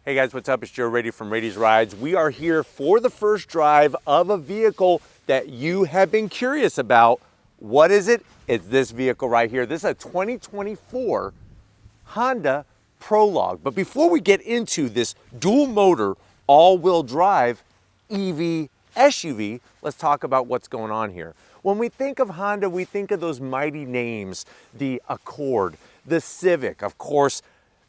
Hey guys, what's up? It's Joe Rady from Rady's Rides. We are here for the first drive of a vehicle that you have been curious about. What is it? It's this vehicle right here. This is a 2024 Honda Prologue. But before we get into this dual motor, all-wheel drive EV SUV, let's talk about what's going on here. When we think of Honda, we think of those mighty names, the Accord, the Civic, of course,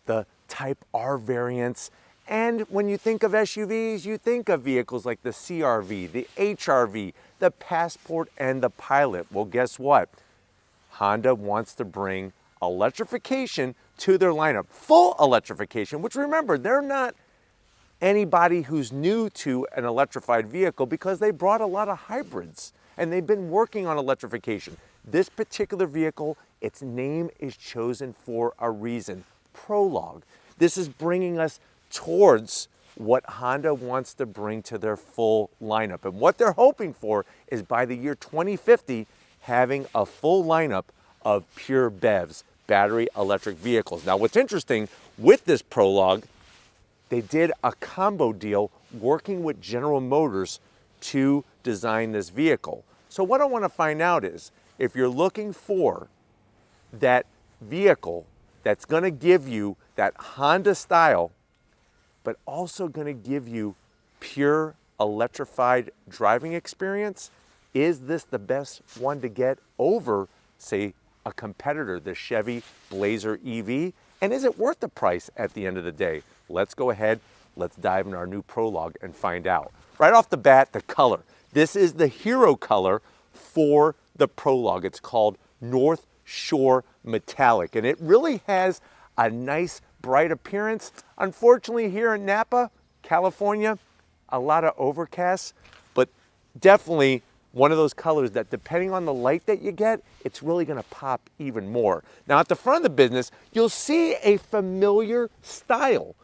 the Type R variants. And when you think of SUVs, you think of vehicles like the CR-V, the HR-V, the Passport, and the Pilot. Well, guess what? Honda wants to bring electrification to their lineup. Full electrification, which remember, they're not anybody who's new to an electrified vehicle because they brought a lot of hybrids and they've been working on electrification. This particular vehicle, its name is chosen for a reason, Prologue. This is bringing us towards what Honda wants to bring to their full lineup. And what they're hoping for is by the year 2050, having a full lineup of pure BEVs, battery electric vehicles. Now, what's interesting with this Prologue, they did a combo deal working with General Motors to design this vehicle. So what I want to find out is, if you're looking for that vehicle that's going to give you that Honda style, but also going to give you pure electrified driving experience, is this the best one to get over, say, a competitor, the Chevy Blazer EV? And is it worth the price at the end of the day? Let's go ahead, let's dive into our new Prologue and find out. Right off the bat, the color. This is the hero color for the Prologue. It's called North Shore Metallic, and it really has a nice bright appearance. Unfortunately, here in Napa, California, a lot of overcast, but definitely one of those colors that, depending on the light that you get, it's really gonna pop even more. Now, at the front of the business, you'll see a familiar style.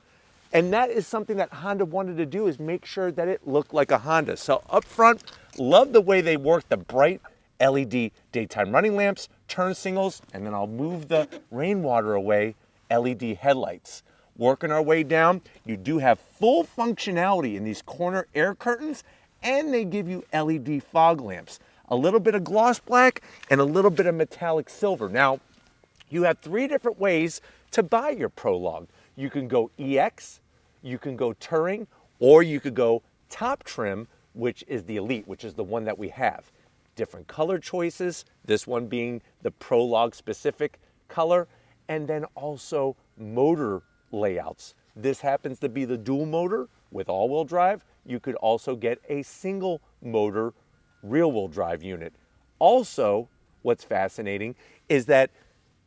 And that is something that Honda wanted to do, is make sure that it looked like a Honda. So up front, love the way they work the bright LED daytime running lamps, turn signals, and then I'll move the rainwater away, LED headlights. Working our way down, you do have full functionality in these corner air curtains, and they give you LED fog lamps. A little bit of gloss black and a little bit of metallic silver. Now, you have three different ways to buy your Prologue. You can go EX, you can go Touring, or you could go top trim, which is the Elite, which is the one that we have. Different color choices, this one being the Prologue specific color, and then also motor layouts. This happens to be the dual motor with all-wheel drive. You could also get a single motor rear-wheel drive unit. Also, what's fascinating is that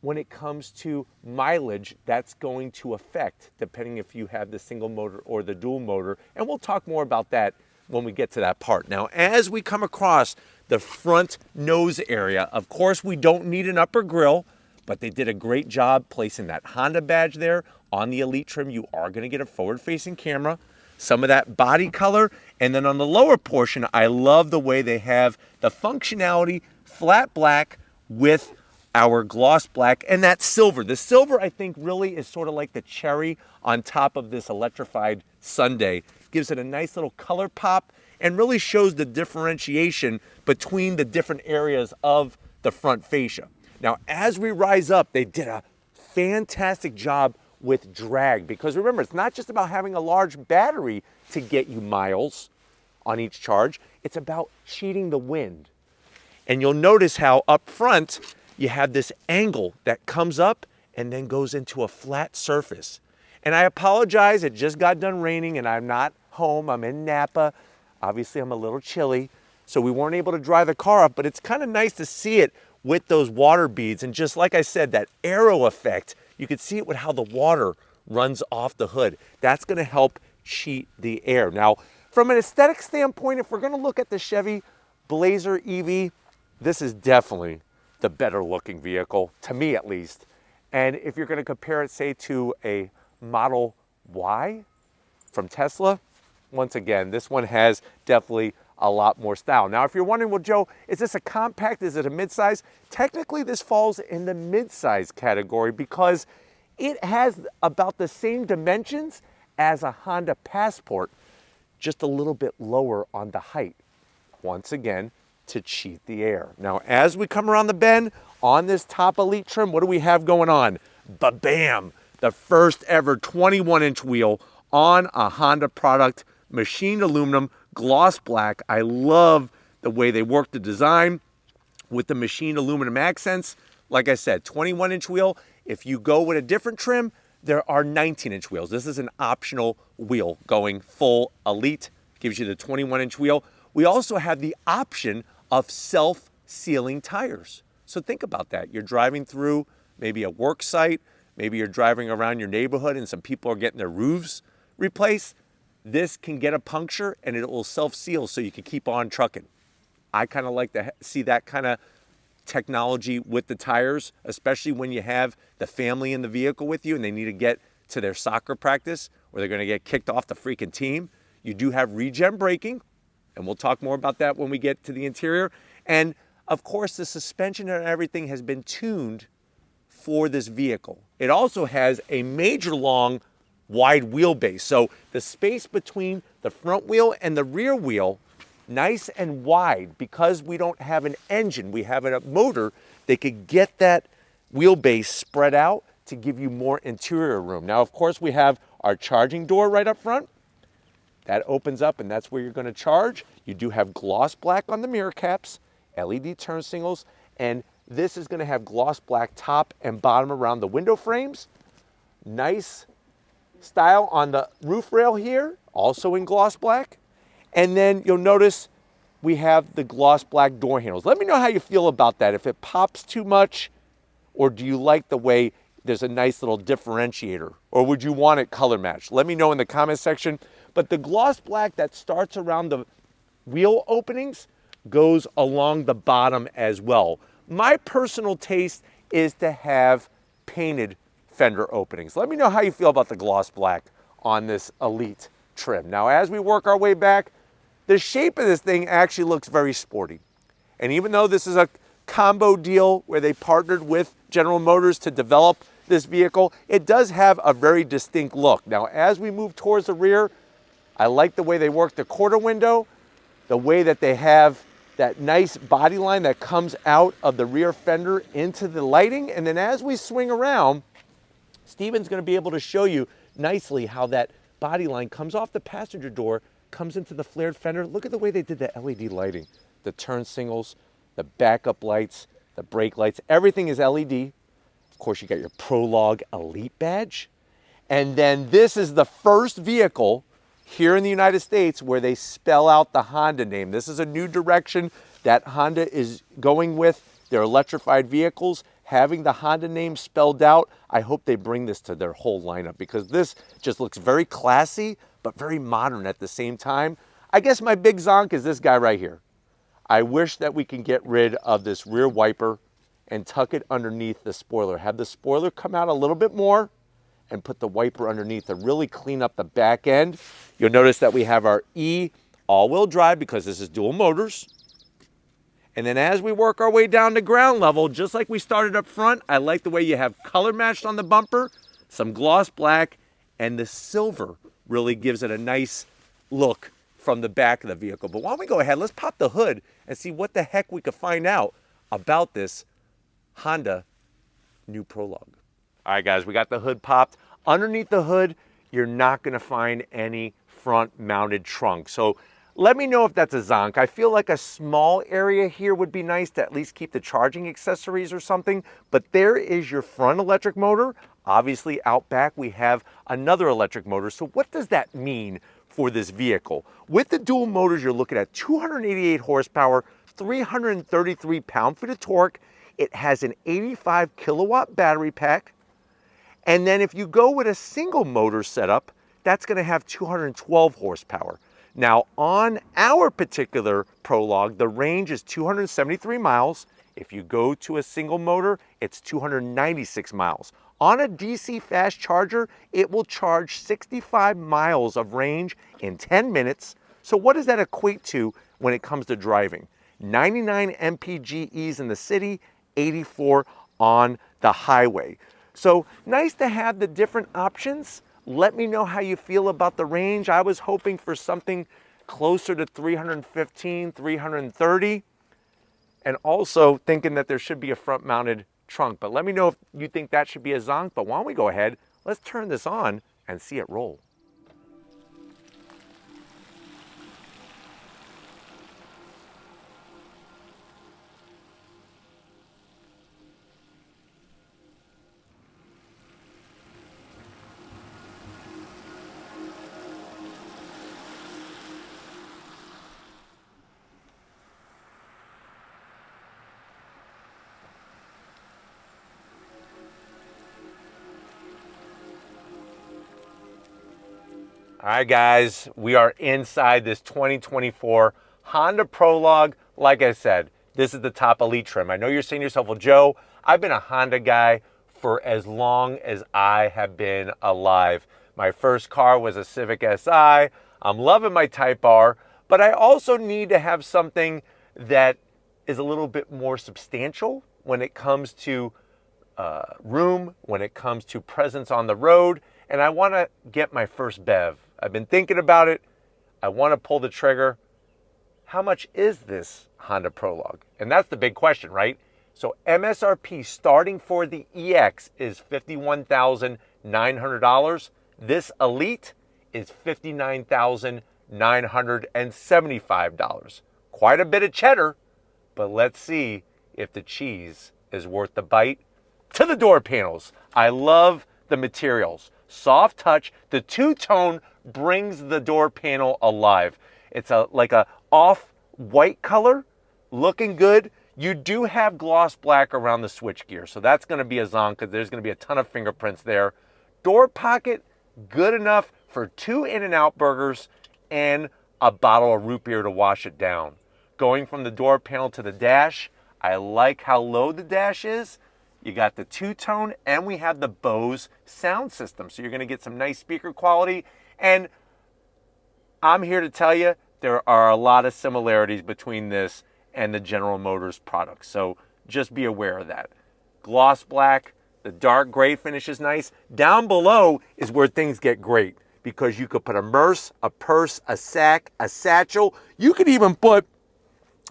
when it comes to mileage, that's going to affect depending if you have the single motor or the dual motor. And we'll talk more about that when we get to that part. Now, as we come across the front nose area, of course, we don't need an upper grille, but they did a great job placing that Honda badge there. On the Elite trim, you are going to get a forward-facing camera, some of that body color, and then on the lower portion, I love the way they have the functionality, flat black with our gloss black and that silver. The silver, I think, really is sort of like the cherry on top of this electrified sundae. Gives it a nice little color pop and really shows the differentiation between the different areas of the front fascia. Now, as we rise up, they did a fantastic job with drag, because remember, it's not just about having a large battery to get you miles on each charge. It's about cheating the wind. And you'll notice how up front, you have this angle that comes up and then goes into a flat surface. And I apologize, it just got done raining and I'm not home, I'm in Napa. Obviously, I'm a little chilly, so we weren't able to dry the car up, but it's kind of nice to see it with those water beads. And just like I said, that arrow effect, you can see it with how the water runs off the hood. That's gonna help cheat the air. Now, from an aesthetic standpoint, if we're gonna look at the Chevy Blazer EV, this is definitely the better looking vehicle, to me at least. And if you're gonna compare it, say, to a Model Y from Tesla, once again, this one has definitely a lot more style. Now, if you're wondering, well, Joe, is this a compact? Is it a midsize? Technically, this falls in the midsize category because it has about the same dimensions as a Honda Passport, just a little bit lower on the height. Once again, to cheat the air. Now, as we come around the bend on this top Elite trim, what do we have going on? Ba-bam! The first ever 21-inch wheel on a Honda product, machined aluminum, gloss black. I love the way they work the design with the machined aluminum accents. Like I said, 21-inch wheel. If you go with a different trim, there are 19-inch wheels. This is an optional wheel going full Elite. Gives you the 21-inch wheel. We also have the option of self-sealing tires. So think about that. You're driving through maybe a work site, maybe you're driving around your neighborhood and some people are getting their roofs replaced. This can get a puncture and it will self-seal so you can keep on trucking. I kind of like to see that kind of technology with the tires, especially when you have the family in the vehicle with you and they need to get to their soccer practice or they're going to get kicked off the freaking team. You do have regen braking, and we'll talk more about that when we get to the interior. And of course, the suspension and everything has been tuned for this vehicle. It also has a major long wide wheelbase. So the space between the front wheel and the rear wheel, nice and wide. Because we don't have an engine, we have a motor, they could get that wheelbase spread out to give you more interior room. Now, of course, we have our charging door right up front. That opens up and that's where you're going to charge. You do have gloss black on the mirror caps, LED turn signals, and this is going to have gloss black top and bottom around the window frames. Nice style on the roof rail here, also in gloss black. And then you'll notice we have the gloss black door handles. Let me know how you feel about that. If it pops too much, or do you like the way there's a nice little differentiator, or would you want it color matched? Let me know in the comment section. But the gloss black that starts around the wheel openings goes along the bottom as well. My personal taste is to have painted fender openings. Let me know how you feel about the gloss black on this Elite trim. Now, as we work our way back, the shape of this thing actually looks very sporty. And even though this is a combo deal where they partnered with General Motors to develop this vehicle, it does have a very distinct look. Now, as we move towards the rear, I like the way they work the quarter window, the way that they have that nice body line that comes out of the rear fender into the lighting. And then as we swing around, Steven's going to be able to show you nicely how that body line comes off the passenger door, comes into the flared fender. Look at the way they did the LED lighting, the turn signals, the backup lights, the brake lights, everything is LED. Of course, you got your Prologue Elite badge. And then this is the first vehicle here in the United States where they spell out the Honda name. This is a new direction that Honda is going with their electrified vehicles, having the Honda name spelled out. I hope they bring this to their whole lineup because this just looks very classy, but very modern at the same time. I guess my big zonk is this guy right here. I wish that we can get rid of this rear wiper and tuck it underneath the spoiler. Have the spoiler come out a little bit more and put the wiper underneath to really clean up the back end. You'll notice that we have our E all-wheel drive because this is dual motors. And then as we work our way down to ground level, just like we started up front, I like the way you have color matched on the bumper, some gloss black, and the silver really gives it a nice look from the back of the vehicle. But why don't we go ahead, let's pop the hood and see what the heck we could find out about this Honda new Prologue. All right, guys, we got the hood popped. Underneath the hood, you're not gonna find any front mounted trunk. So let me know if that's a zonk. I feel like a small area here would be nice to at least keep the charging accessories or something, but there is your front electric motor. Obviously out back, we have another electric motor. So what does that mean for this vehicle? With the dual motors, you're looking at 288 horsepower, 333 pound-feet of torque. It has an 85 kilowatt battery pack. And then if you go with a single motor setup, that's gonna have 212 horsepower. Now on our particular Prologue, the range is 273 miles. If you go to a single motor, it's 296 miles. On a DC fast charger, it will charge 65 miles of range in 10 minutes. So what does that equate to when it comes to driving? 99 mpges in the city, 84 on the highway. So nice to have the different options Let me know how you feel about the range. I was hoping for something closer to 315, 330, and also thinking that there should be a front-mounted trunk. But let me know if you think that should be a zonk. But why don't we go ahead, let's turn this on and see it roll. All right, guys, we are inside this 2024 Honda Prologue. Like I said, this is the top elite trim. I know you're saying to yourself, well, Joe, I've been a Honda guy for as long as I have been alive. My first car was a Civic Si. I'm loving my Type R, but I also need to have something that is a little bit more substantial when it comes to room, when it comes to presence on the road, and I want to get my first BEV. I've been thinking about it. I want to pull the trigger. How much is this Honda Prologue? And that's the big question, right? So MSRP starting for the EX is $51,900. This Elite is $59,975. Quite a bit of cheddar, but let's see if the cheese is worth the bite. To the door panels. I love the materials. Soft touch. The two-tone brings the door panel alive. It's like a off-white color, looking good. You do have gloss black around the switchgear, so that's going to be a zonk because there's going to be a ton of fingerprints there. Door pocket, good enough for 2 In-N-Out burgers and a bottle of root beer to wash it down. Going from the door panel to the dash, I like how low the dash is. You got the two-tone, and we have the Bose sound system. So you're going to get some nice speaker quality. And I'm here to tell you, there are a lot of similarities between this and the General Motors products. So just be aware of that. Gloss black, the dark gray finish is nice. Down below is where things get great because you could put a Merce, a purse, a sack, a satchel. You could even put,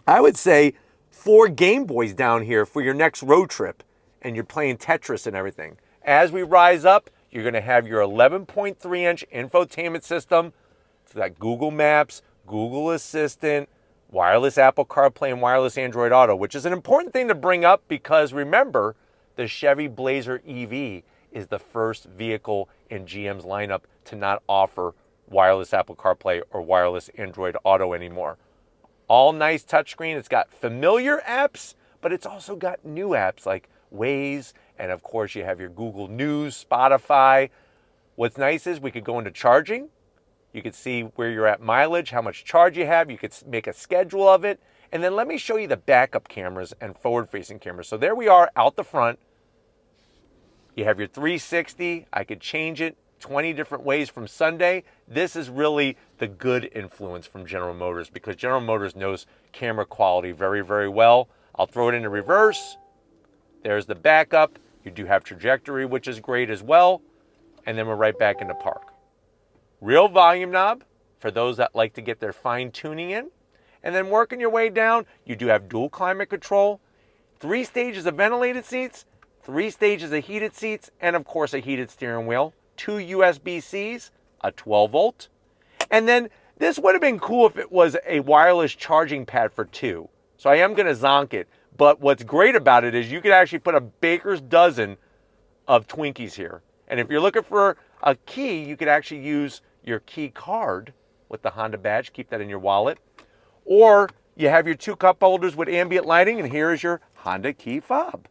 I would say, 4 Game Boys down here for your next road trip. And you're playing Tetris and everything. As we rise up, you're going to have your 11.3-inch infotainment system. It's got Google Maps, Google Assistant, wireless Apple CarPlay, and wireless Android Auto, which is an important thing to bring up because remember, the Chevy Blazer EV is the first vehicle in GM's lineup to not offer wireless Apple CarPlay or wireless Android Auto anymore. All nice touchscreen. It's got familiar apps, but it's also got new apps like Waze, and of course you have your Google News, Spotify. What's nice is we could go into charging. You could see where you're at mileage, how much charge you have. You could make a schedule of it. And then let me show you the backup cameras and forward-facing cameras. So there we are out the front. You have your 360. I could change it 20 different ways from Sunday. This is really the good influence from General Motors because General Motors knows camera quality very, very well. I'll throw it into reverse. There's the backup. You do have trajectory, which is great as well. And then we're right back into park. Real volume knob for those that like to get their fine tuning in. And then working your way down, you do have dual climate control, 3 stages of ventilated seats, 3 stages of heated seats, and of course a heated steering wheel, 2 USB-Cs, a 12-volt. And then this would have been cool if it was a wireless charging pad for 2. So I am going to zonk it. But what's great about it is you could actually put a baker's dozen of Twinkies here. And if you're looking for a key, you could actually use your key card with the Honda badge. Keep that in your wallet. Or you have your 2 cup holders with ambient lighting, and here is your Honda key fob.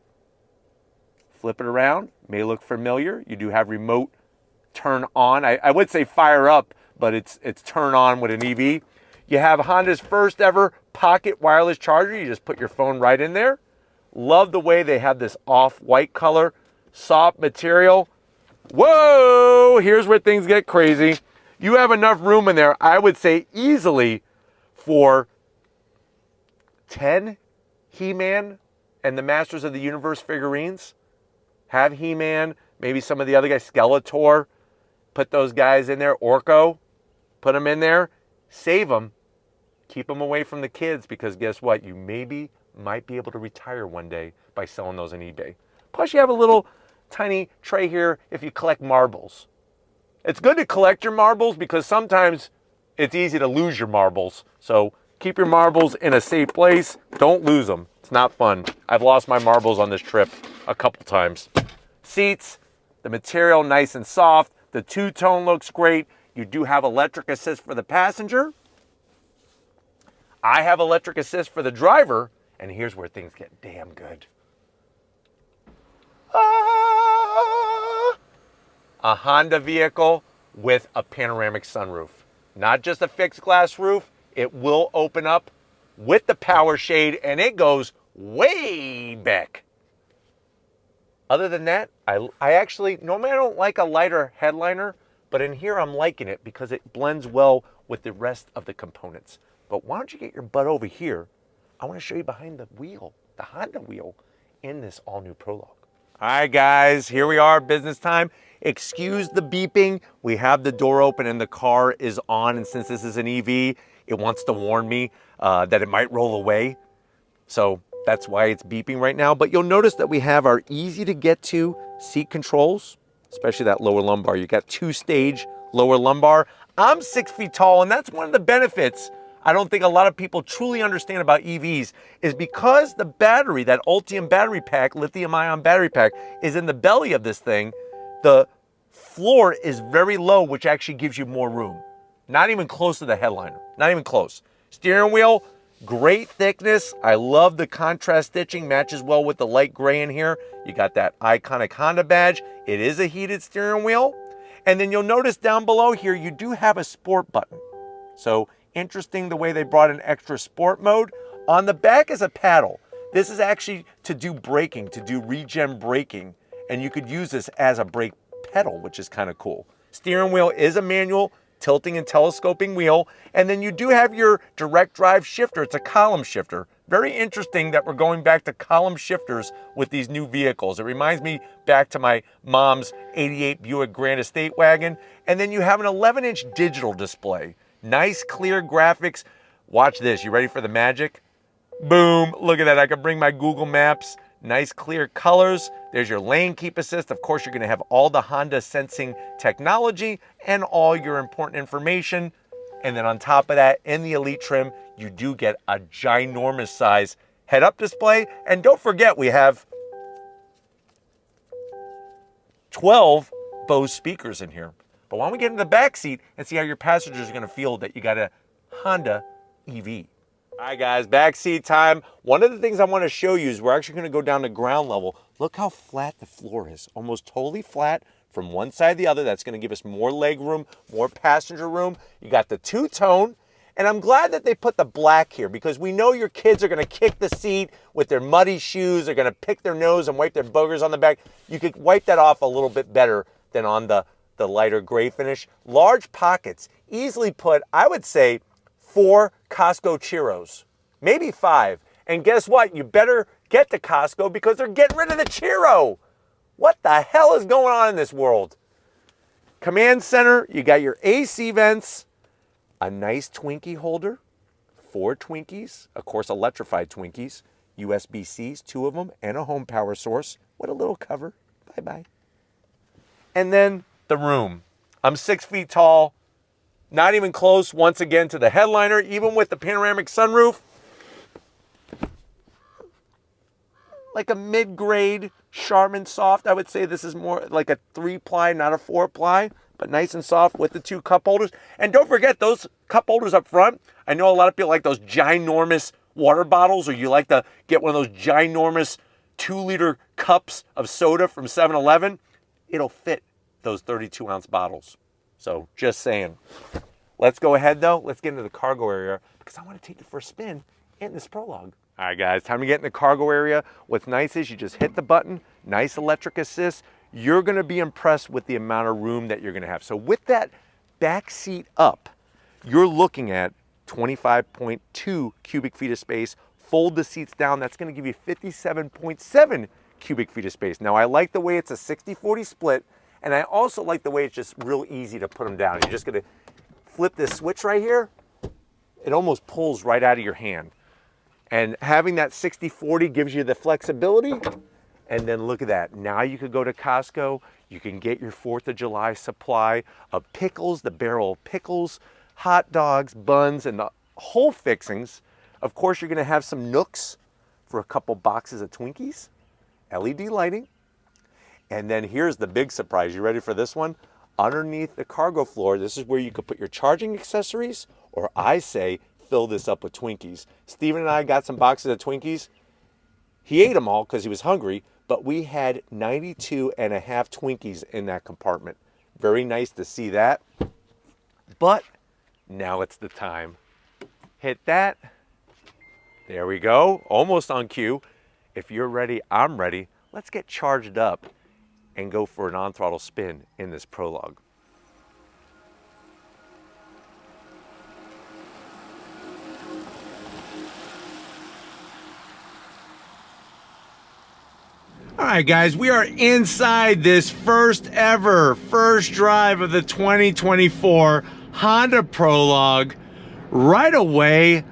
Flip it around. May look familiar. You do have remote turn on. I would say fire up, but it's turn on with an EV. You have Honda's first ever pocket wireless charger. You just put your phone right in there. Love the way they have this off-white color, soft material. Whoa, here's where things get crazy. You have enough room in there, I would say easily for 10 He-Man and the Masters of the Universe figurines. Have He-Man, maybe some of the other guys, Skeletor. Put those guys in there, Orco, put them in there, save them, keep them away from the kids, because guess what? You might be able to retire one day by selling those on eBay. Plus you have a little tiny tray here if you collect marbles. It's good to collect your marbles because sometimes it's easy to lose your marbles. So keep your marbles in a safe place. Don't lose them. It's not fun. I've lost my marbles on this trip a couple times. Seats, the material nice and soft. The two-tone looks great. You do have electric assist for the passenger. I have electric assist for the driver. And here's where things get damn good. A Honda vehicle with a panoramic sunroof. Not just a fixed glass roof. It will open up with the power shade and it goes way back. Other than that, I actually, normally I don't like a lighter headliner, but in here I'm liking it because it blends well with the rest of the components. But why don't you get your butt over here? I want to show you behind the wheel, the Honda wheel, in this all-new Prologue. All right, guys, here we are, business time. Excuse the beeping. We have the door open and the car is on, and since this is an EV, it wants to warn me that it might roll away. So that's why it's beeping right now. But you'll notice that we have our easy-to-get-to seat controls, especially that lower lumbar. You got two-stage lower lumbar. I'm 6 feet tall, and that's one of the benefits I don't think a lot of people truly understand about EVs, is because the battery, that Ultium battery pack, lithium-ion battery pack, is in the belly of this thing, the floor is very low, which actually gives you more room. Not even close to the headliner, not even close. Steering wheel, great thickness. I love the contrast stitching, matches well with the light gray in here. You got that iconic Honda badge. It is a heated steering wheel. And then you'll notice down below here, you do have a sport button. So interesting the way they brought an extra sport mode. On the back is a paddle. This is actually to do braking, to do regen braking. And you could use this as a brake pedal, which is kind of cool. Steering wheel is a manual tilting and telescoping wheel. And then you do have your direct drive shifter. It's a column shifter. Very interesting that we're going back to column shifters with these new vehicles. It reminds me back to my mom's 88 Buick Grand Estate wagon. And then you have an 11-inch digital display. Nice clear graphics. Watch this. You ready for the magic? Boom. Look at that. I can bring my Google Maps. Nice clear colors. There's your lane keep assist. Of course, you're going to have all the Honda sensing technology and all your important information. And then on top of that, in the Elite trim, you do get a ginormous size head-up display. And don't forget, we have 12 Bose speakers in here. But why don't we get in the back seat and see how your passengers are going to feel that you got a Honda EV. All right, guys, back seat time. One of the things I want to show you is we're actually going to go down to ground level. Look how flat the floor is. Almost totally flat from one side to the other. That's going to give us more leg room, more passenger room. You got the two-tone. And I'm glad that they put the black here because we know your kids are going to kick the seat with their muddy shoes. They're going to pick their nose and wipe their boogers on the back. You could wipe that off a little bit better than on the lighter gray finish. Large pockets, easily put, I would say, 4 Costco Churros, maybe 5. And guess what? You better get to Costco because they're getting rid of the Churro. What the hell is going on in this world? Command center, you got your AC vents, a nice Twinkie holder, 4 Twinkies, of course electrified Twinkies, USB-Cs, 2 of them, and a home power source. What a little cover. Bye-bye. And then the room. I'm 6 feet tall, not even close once again to the headliner, even with the panoramic sunroof. Like a mid-grade Charmin soft. I would say this is more like a 3-ply, not a 4-ply, but nice and soft with the 2 cup holders. And don't forget those cup holders up front. I know a lot of people like those ginormous water bottles, or you like to get one of those ginormous 2-liter cups of soda from 7-Eleven. It'll fit those 32-ounce bottles. So just saying. Let's go ahead though. Let's get into the cargo area because I want to take the first spin in this Prologue. All right, guys, time to get in the cargo area. What's nice is you just hit the button, nice electric assist. You're going to be impressed with the amount of room that you're going to have. So with that back seat up, you're looking at 25.2 cubic feet of space. Fold the seats down, that's going to give you 57.7 cubic feet of space. Now, I like the way it's a 60-40 split, And I also like the way it's just real easy to put them down. You're just gonna flip this switch right here. It almost pulls right out of your hand. And having that 60/40 gives you the flexibility. And then look at that. Now you could go to Costco. You can get your 4th of July supply of pickles, the barrel of pickles, hot dogs, buns, and the whole fixings. Of course, you're gonna have some nooks for a couple boxes of Twinkies, LED lighting. And then here's the big surprise. You ready for this one? Underneath the cargo floor, this is where you could put your charging accessories, or I say, fill this up with Twinkies. Steven and I got some boxes of Twinkies. He ate them all because he was hungry, but we had 92 and a half Twinkies in that compartment. Very nice to see that. But now it's the time. Hit that. There we go, almost on cue. If you're ready, I'm ready. Let's get charged up and go for an on-throttle spin in this Prologue. All right, guys, we are inside this first drive of the 2024 Honda Prologue. Right away,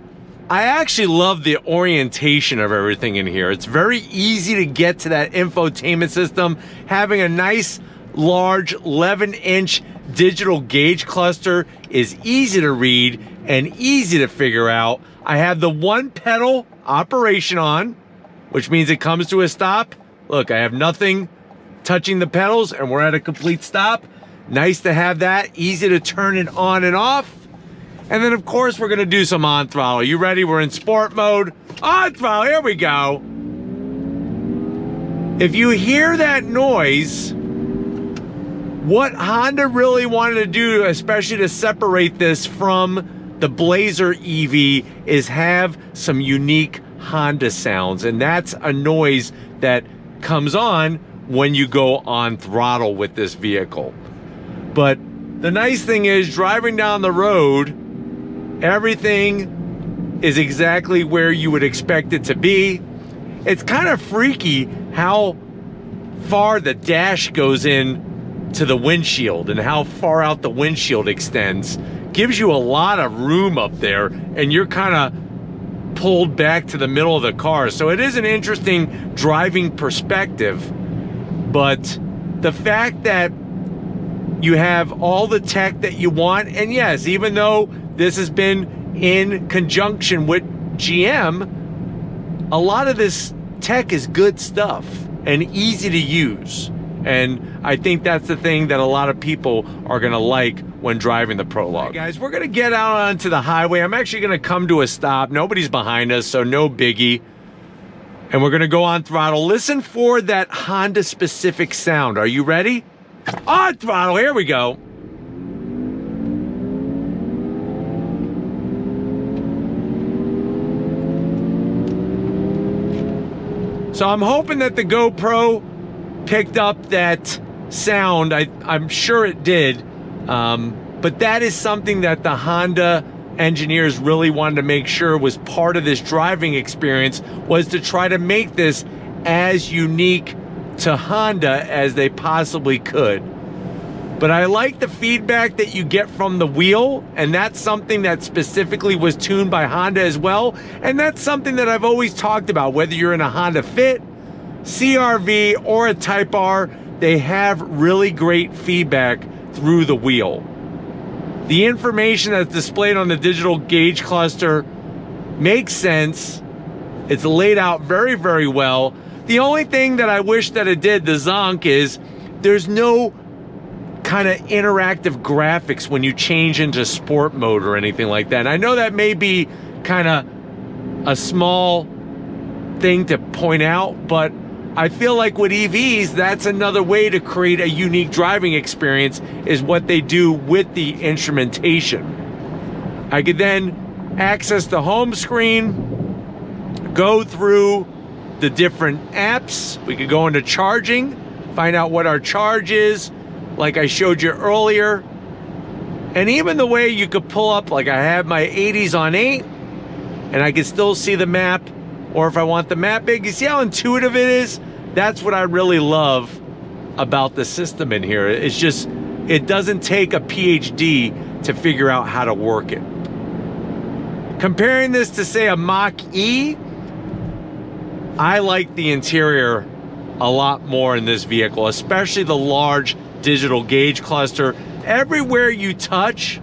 I actually love the orientation of everything in here. It's very easy to get to that infotainment system. Having a nice, large 11-inch digital gauge cluster is easy to read and easy to figure out. I have the one pedal operation on, which means it comes to a stop. Look, I have nothing touching the pedals and we're at a complete stop. Nice to have that, easy to turn it on and off. And then of course we're gonna do some on throttle. You ready? We're in sport mode. On throttle, here we go. If you hear that noise, what Honda really wanted to do, especially to separate this from the Blazer EV, is have some unique Honda sounds. And that's a noise that comes on when you go on throttle with this vehicle. But the nice thing is, driving down the road, everything is exactly where you would expect it to be. It's kind of freaky how far the dash goes in to the windshield and how far out the windshield extends. Gives you a lot of room up there, and you're kind of pulled back to the middle of the car. So it is an interesting driving perspective. But the fact that you have all the tech that you want, and yes, even though this has been in conjunction with GM, a lot of this tech is good stuff and easy to use. And I think that's the thing that a lot of people are gonna like when driving the Prologue. Right, guys, we're gonna get out onto the highway. I'm actually gonna come to a stop. Nobody's behind us, so no biggie. And we're gonna go on throttle. Listen for that Honda specific sound. Are you ready? On throttle, here we go. So I'm hoping that the GoPro picked up that sound. I'm sure it did. But that is something that the Honda engineers really wanted to make sure was part of this driving experience, was to try to make this as unique to Honda as they possibly could. But I like the feedback that you get from the wheel, and that's something that specifically was tuned by Honda as well. And that's something that I've always talked about, whether you're in a Honda Fit, CR-V, or a Type R, they have really great feedback through the wheel. The information that's displayed on the digital gauge cluster makes sense. It's laid out very, very well. The only thing that I wish that it did, the zonk, is there's no kind of interactive graphics when you change into sport mode or anything like that. And I know that may be kind of a small thing to point out, but I feel like with EVs, that's another way to create a unique driving experience, is what they do with the instrumentation. I could then access the home screen, go through the different apps. We could go into charging, find out what our charge is, like I showed you earlier. And even the way you could pull up, like I have my 80s on 8, and I can still see the map. Or if I want the map big, you see how intuitive it is? That's what I really love about the system in here. It's just, it doesn't take a PhD to figure out how to work it. Comparing this to, say, a Mach-E, I like the interior a lot more in this vehicle, especially the large digital gauge cluster. Everywhere you touch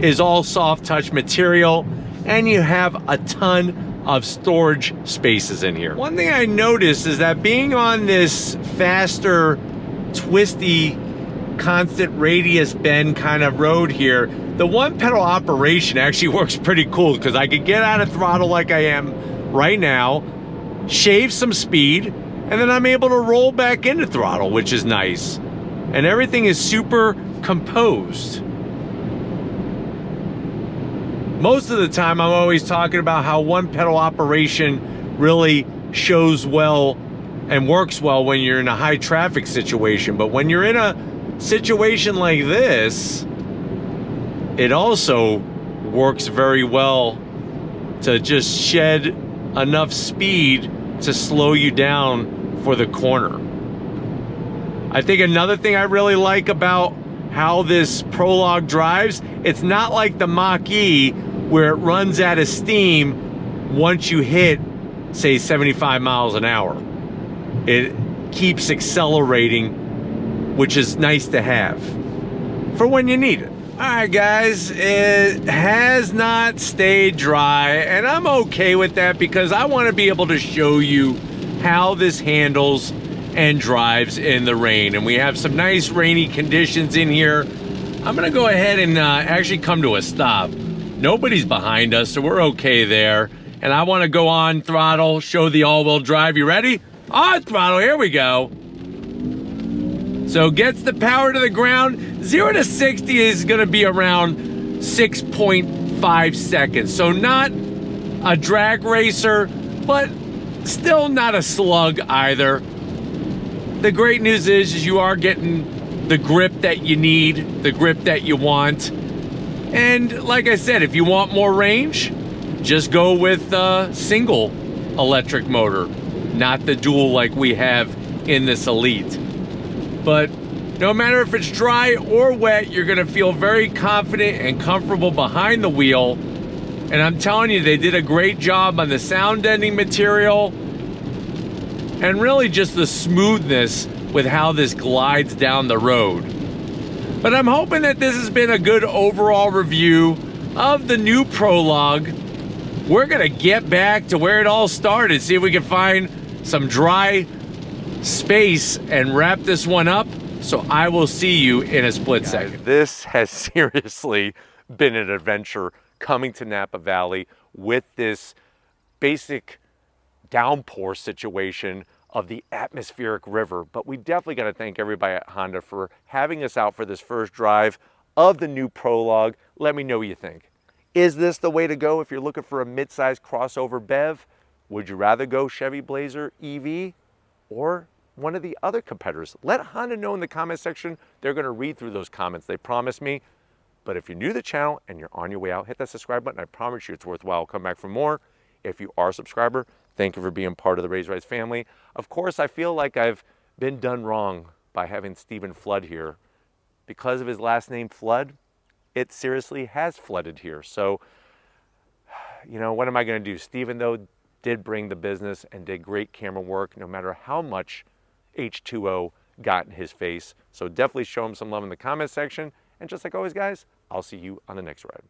is all soft touch material, and you have a ton of storage spaces in here. One thing I noticed is that being on this faster, twisty, constant radius bend kind of road here, the one pedal operation actually works pretty cool, because I could get out of throttle like I am right now, shave some speed, and then I'm able to roll back into throttle, which is nice. And everything is super composed. Most of the time, I'm always talking about how one pedal operation really shows well and works well when you're in a high traffic situation. But when you're in a situation like this, it also works very well to just shed enough speed to slow you down for the corner. I think another thing I really like about how this Prologue drives, it's not like the Mach-E where it runs out of steam once you hit, say, 75 miles an hour. It keeps accelerating, which is nice to have for when you need it. All right, guys, it has not stayed dry, and I'm okay with that because I want to be able to show you how this handles and drives in the rain. And we have some nice rainy conditions in here. I'm gonna go ahead and actually come to a stop. Nobody's behind us, so we're okay there. And I wanna go on throttle, show the all-wheel drive. You ready? On throttle, here we go. So gets the power to the ground. 0 to 60 is gonna be around 6.5 seconds. So not a drag racer, but still not a slug either. The great news is you are getting the grip that you need, the grip that you want. And like I said, if you want more range, just go with a single electric motor, not the dual like we have in this Elite. But no matter if it's dry or wet, you're gonna feel very confident and comfortable behind the wheel. And I'm telling you, they did a great job on the sound deadening material, and really just the smoothness with how this glides down the road. But I'm hoping that this has been a good overall review of the new Prologue. We're gonna get back to where it all started, see if we can find some dry space and wrap this one up. So I will see you in a split second. This has seriously been an adventure coming to Napa Valley with this basic downpour situation of the atmospheric river. But we definitely got to thank everybody at Honda for having us out for this first drive of the new Prologue. Let me know what you think. Is this the way to go if you're looking for a midsize crossover BEV? Would you rather go Chevy Blazer EV or one of the other competitors? Let Honda know in the comment section. They're going to read through those comments, they promise me. But if you're new to the channel and you're on your way out, hit that subscribe button. I promise you it's worthwhile. Come back for more. If you are a subscriber, thank you for being part of the Raise Rides family. Of course, I feel like I've been done wrong by having Stephen Flood here. Because of his last name, Flood, it seriously has flooded here. So, you know, what am I going to do? Stephen, though, did bring the business and did great camera work, no matter how much H2O got in his face. So definitely show him some love in the comment section. And just like always, guys, I'll see you on the next ride.